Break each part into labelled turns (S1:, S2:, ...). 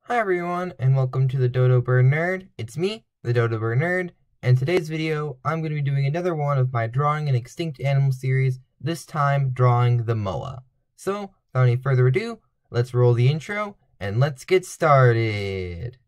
S1: Hi everyone, and welcome to the Dodo Bird Nerd. It's me, the Dodo Bird Nerd, and today's video, I'm going to be doing another one of my Drawing an Extinct Animal series, this time drawing the moa. So, without any further ado, let's roll the intro, and let's get started!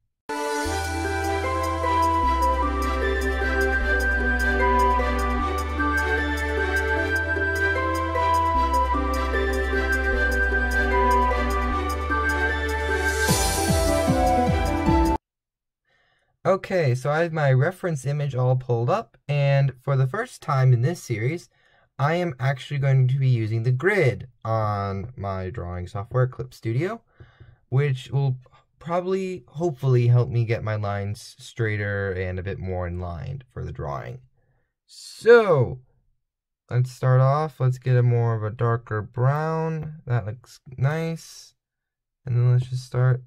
S1: Okay, so I have my reference image all pulled up, and for the first time in this series, I am actually going to be using the grid on my drawing software, Clip Studio, which will probably, hopefully, help me get my lines straighter and a bit more in line for the drawing. So, let's start off. Let's get a more of a darker brown. That looks nice. And then let's just start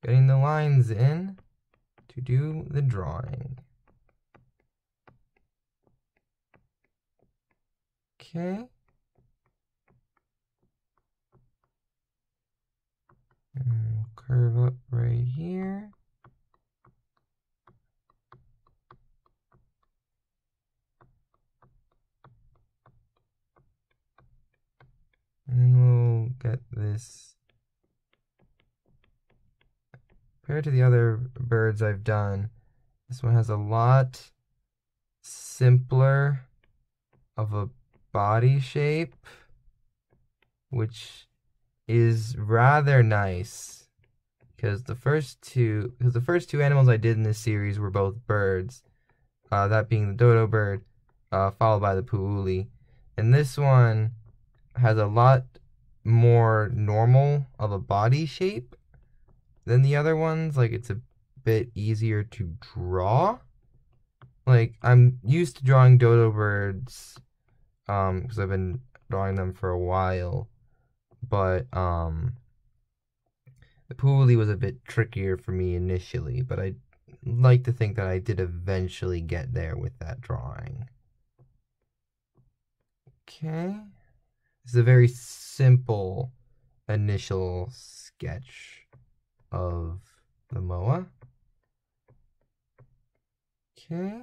S1: getting the lines in to do the drawing. Okay. And we'll curve up right here. And then we'll get this. Compared to the other birds I've done, this one has a lot simpler of a body shape, which is rather nice because the first two animals I did in this series were both birds, that being the dodo bird, followed by the pu'uli, and this one has a lot more normal of a body shape than the other ones. Like, it's a bit easier to draw. Like, I'm used to drawing dodo birds because I've been drawing them for a while, but the pu'uli was a bit trickier for me initially, but I like to think that I did eventually get there with that drawing. Okay, this is a very simple initial sketch of the moa. Okay.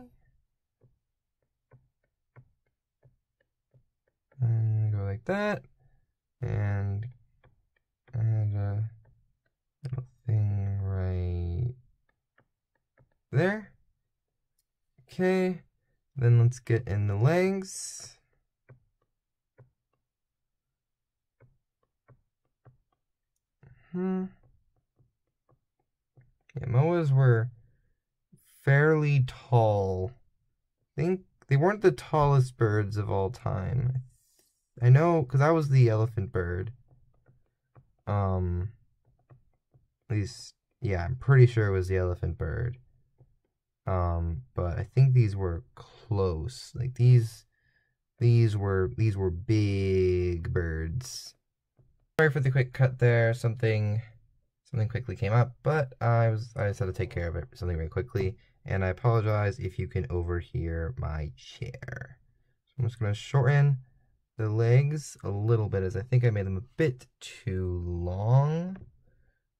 S1: And go like that. And add a little thing right there. Okay. Then let's get in the legs. Yeah, moas were fairly tall. I think they weren't the tallest birds of all time. I know, because I was the elephant bird. At least, yeah, I'm pretty sure it was the elephant bird. But I think these were close. Like these were big birds. Sorry for the quick cut there. Something quickly came up, but I just had to take care of it, something very quickly, and I apologize if you can overhear my chair. So I'm just going to shorten the legs a little bit, as I think I made them a bit too long.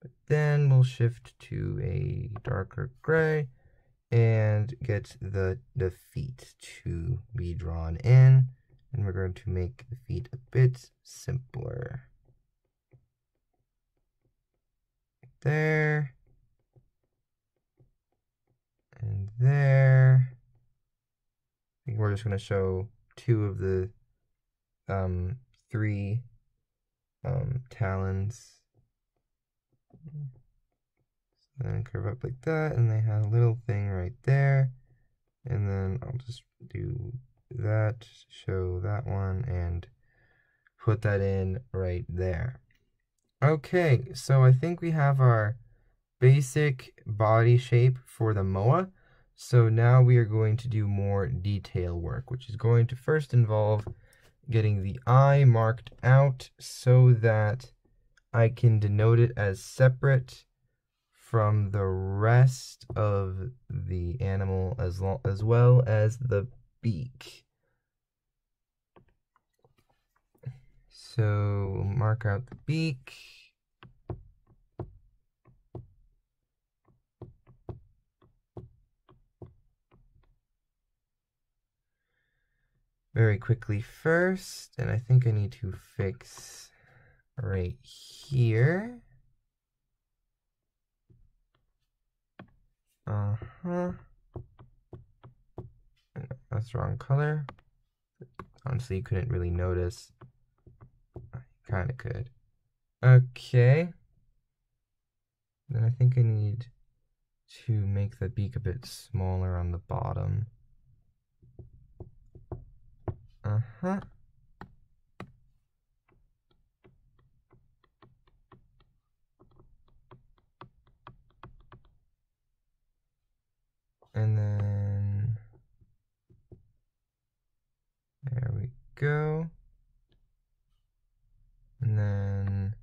S1: But then we'll shift to a darker gray and get the feet to be drawn in, and we're going to make the feet a bit simpler. There, and there. I think we're just going to show two of the three talons. And curve up like that, and they have a little thing right there. And then I'll just do that, show that one, and put that in right there. Okay, so I think we have our basic body shape for the moa. So now we are going to do more detail work, which is going to first involve getting the eye marked out so that I can denote it as separate from the rest of the animal, as well as the beak. So mark out the beak. very quickly first, and I think I need to fix right here. That's the wrong color. Honestly, you couldn't really notice. Kinda could. Okay. Then I think I need to make the beak a bit smaller on the bottom. And then there we go. And then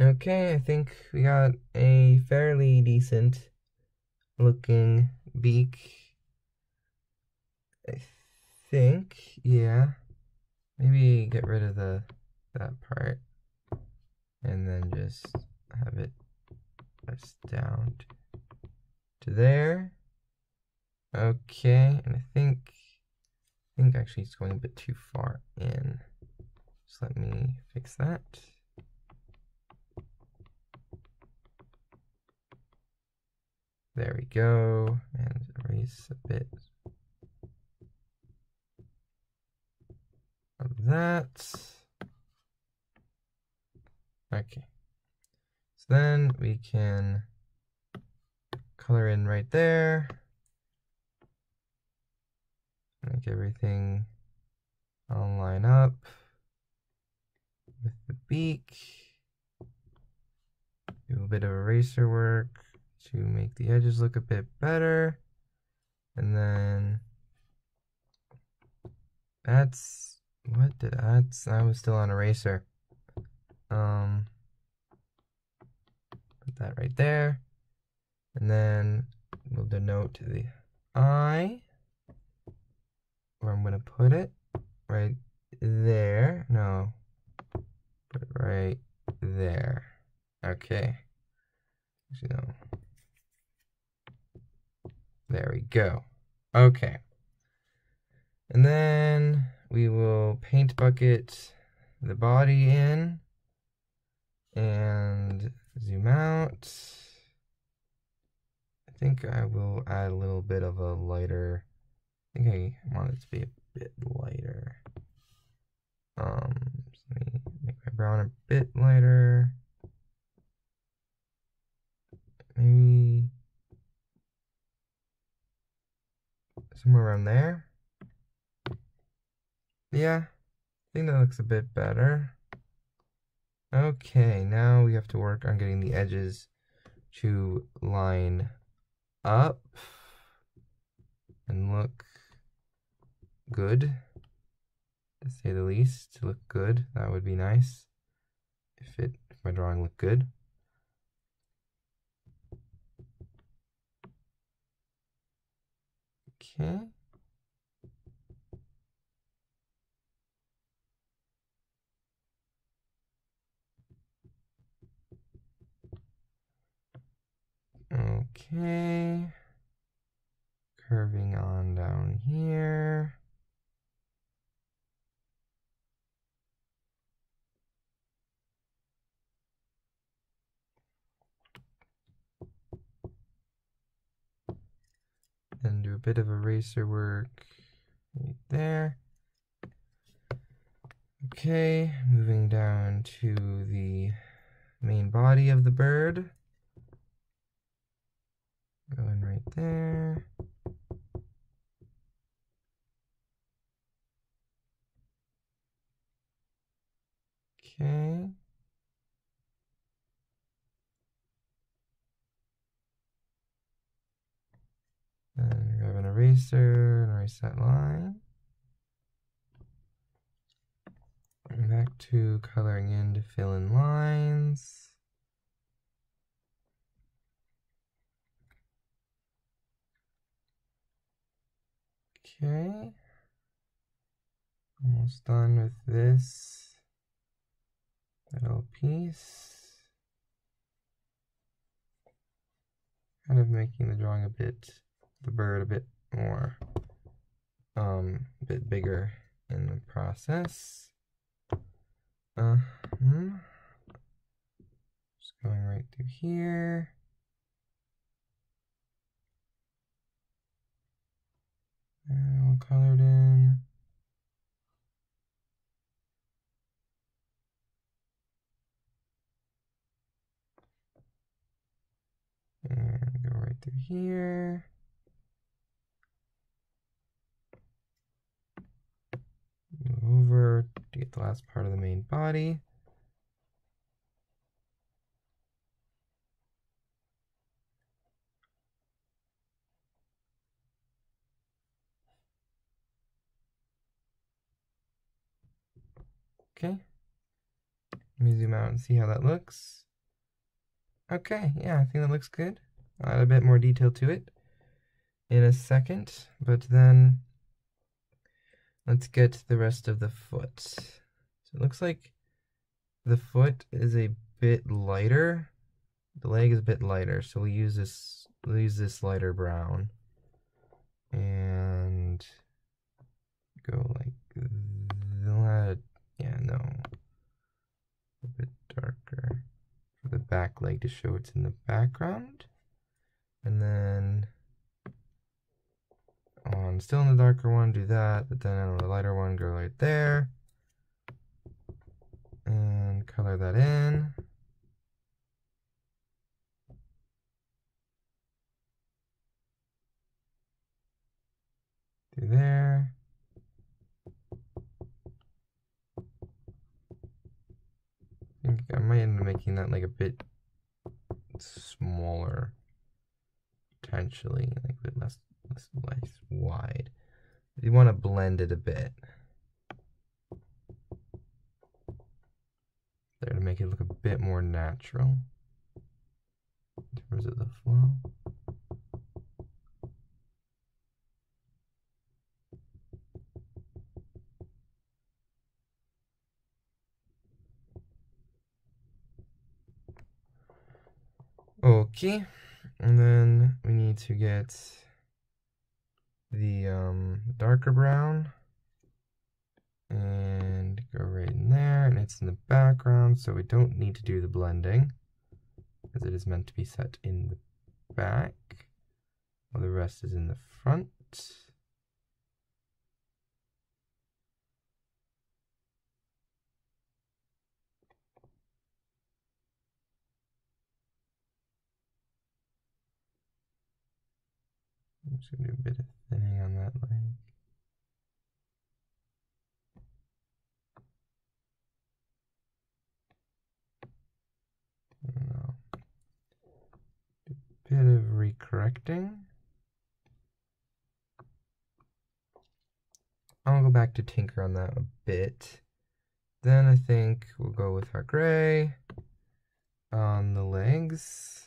S1: okay, I think we got a fairly decent looking beak. I think, yeah. Maybe get rid of that part and then just have it press down to there. Okay, and I think actually it's going a bit too far in. Just let me fix that. There we go, and erase a bit of that. Okay, so then we can color in right there. Make everything all line up with the beak. Do a bit of eraser work to make the edges look a bit better. And then that's, what did I was still on eraser. Put that right there. And then we'll denote the eye, where I'm gonna put it, right there. No, put it right there. Okay. Actually, no. There we go. Okay. And then we will paint bucket the body in and zoom out. I think I will add a little bit of a lighter, I think I want it to be a bit lighter. Let me make my brown a bit lighter. Maybe somewhere around there. Yeah, I think that looks a bit better. Okay, now we have to work on getting the edges to line up and look good, to say the least. To look good, that would be nice if my drawing looked good. Okay. Okay. Curving on down here. And do a bit of eraser work right there. Okay, moving down to the main body of the bird. Going right there. Okay. Then grab an eraser and erase that line. And back to coloring in to fill in lines. Okay. Almost done with this little piece. kind of making the drawing the bird a bit more, a bit bigger in the process. Just going right through here. And all colored in. And go right through here. Move over to get the last part of the main body. Okay. Let me zoom out and see how that looks. Okay, yeah, I think that looks good. I'll add a bit more detail to it in a second, but then let's get the rest of the foot. So it looks like the foot is a bit lighter. The leg is a bit lighter, so we'll use this lighter brown and go like that. Yeah, no, a bit darker for the back leg to show it's in the background, and then on still in the darker one do that, but then on the lighter one go right there and color that in. Through there. I think I might end up making that like a bit smaller, potentially, like a bit less wide. You want to blend it a bit there to make it look a bit more natural in terms of the flow. Okay, and then we need to get the darker brown and go right in there, and it's in the background, so we don't need to do the blending because it is meant to be set in the back while the rest is in the front. I'm just going to do a bit of thinning on that leg. A bit of recorrecting. I'll go back to tinker on that a bit. Then I think we'll go with our gray on the legs.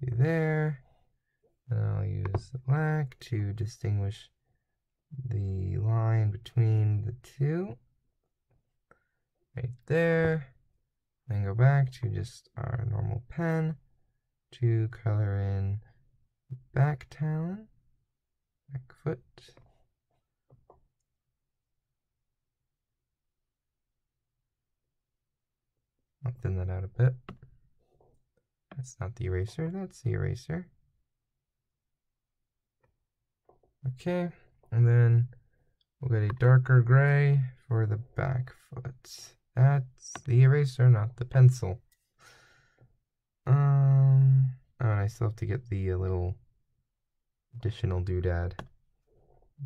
S1: Right there. And I'll use the black to distinguish the line between the two. Right there. Then go back to just our normal pen to color in back talon, back foot. I'll thin that out a bit. That's not the eraser, that's the eraser. Okay, and then we'll get a darker gray for the back foot. That's the eraser, not the pencil. Oh, and I still have to get the little additional doodad.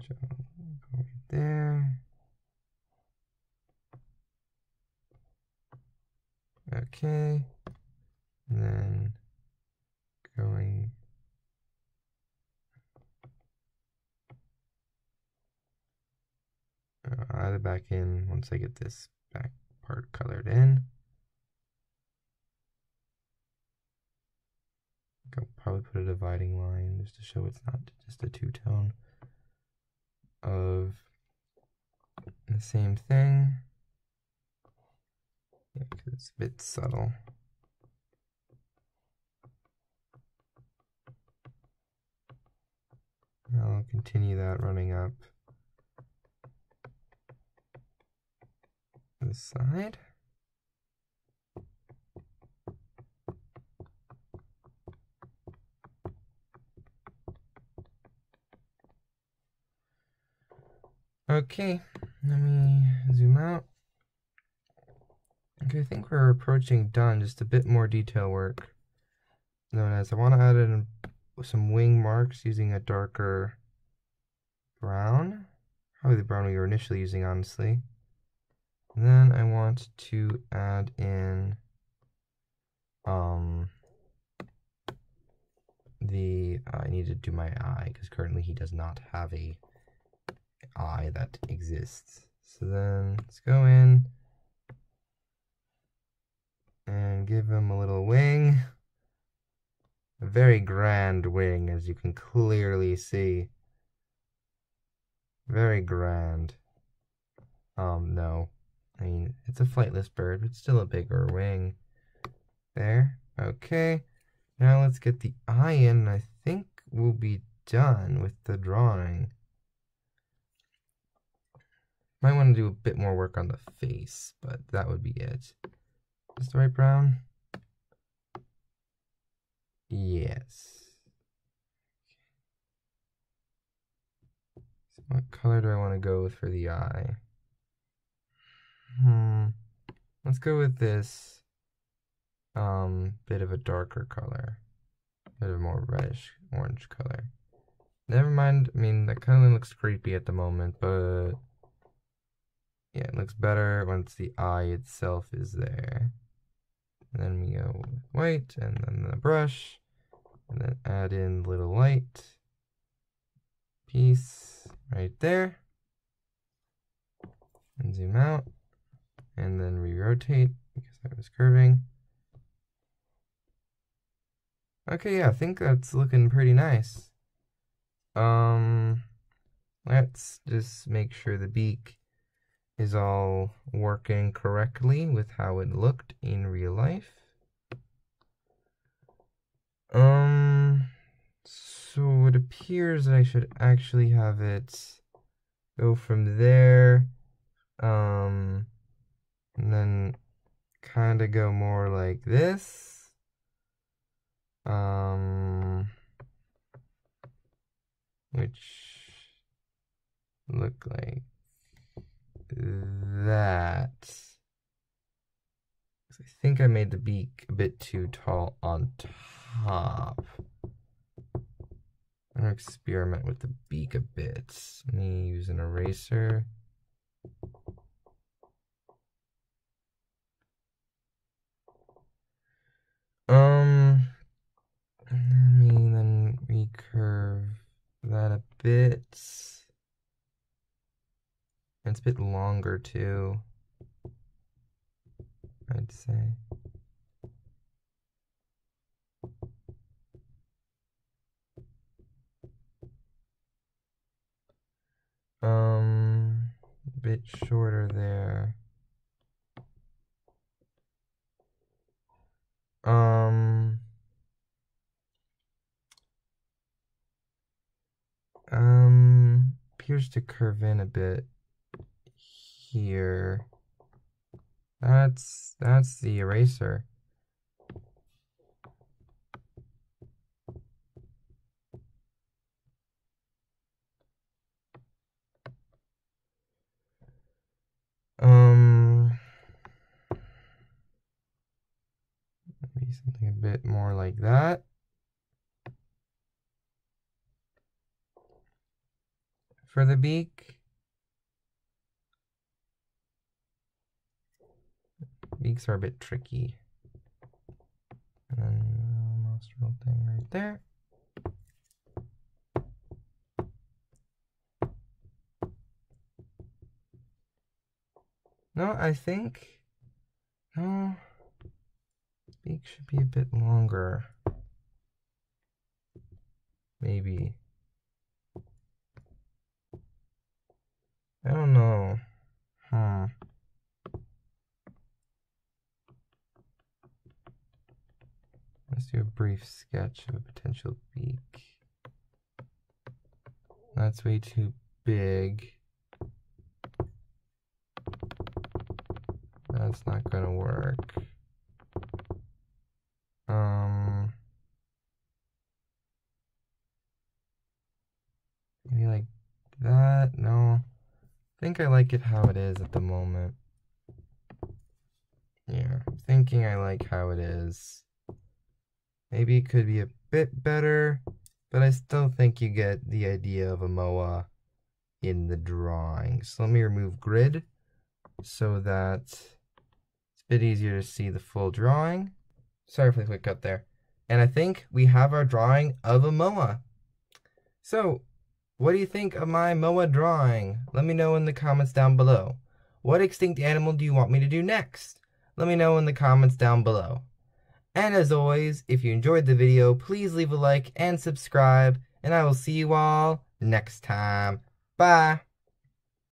S1: So, go right there. Okay, and then going I'll add it back in once I get this back part colored in. I'll probably put a dividing line just to show it's not just a two-tone of The same thing. Yeah, because it's a bit subtle. I'll continue that running up this side. Okay, let me zoom out. Okay, I think we're approaching done, just a bit more detail work. Known as, I want to add in some wing marks using a darker brown. Probably the brown we were initially using, honestly. And then I want to add in I need to do my eye, because currently he does not have a eye that exists. So then let's go in and give him a little wing. A very grand wing, as you can clearly see. Very grand. No. I mean, it's a flightless bird, but still a bigger wing. There. Okay. Now let's get the eye in, and I think we'll be done with the drawing. Might want to do a bit more work on the face, but that would be it. Is the right brown? Yes. So what color do I want to go with for the eye? Let's go with this bit of a darker color. Bit of a more reddish orange color. Never mind, I mean, that kind of looks creepy at the moment, but yeah, it looks better once the eye itself is there. And then we go with white, and then the brush, and then add in the little light piece right there. And zoom out, and then re-rotate because I was curving. Okay, yeah, I think that's looking pretty nice. Let's just make sure the beak is all working correctly with how it looked in real life. So it appears that I should actually have it go from there, and then kind of go more like this. Which look like that. I think I made the beak a bit too tall on top. I'm gonna experiment with the beak a bit. Let me use an eraser. Let me then recurve that a bit. And it's a bit longer too, I'd say. A bit shorter there. Appears to curve in a bit here. That's the eraser. Maybe something a bit more like that. For the beak. Beaks are a bit tricky. And then nostril thing right there. No, I think, no, beak should be a bit longer. Maybe. I don't know. brief sketch of a potential beak. That's way too big. That's not gonna work. Maybe like that? No. I think I like it how it is at the moment. Yeah, I'm thinking I like how it is. Maybe it could be a bit better, but I still think you get the idea of a MOA in the drawing. So let me remove grid so that it's a bit easier to see the full drawing. Sorry for the quick cut there. And I think we have our drawing of a MOA. So, what do you think of my MOA drawing? Let me know in the comments down below. What extinct animal do you want me to do next? Let me know in the comments down below. And as always, if you enjoyed the video, please leave a like and subscribe, and I will see you all next time. Bye!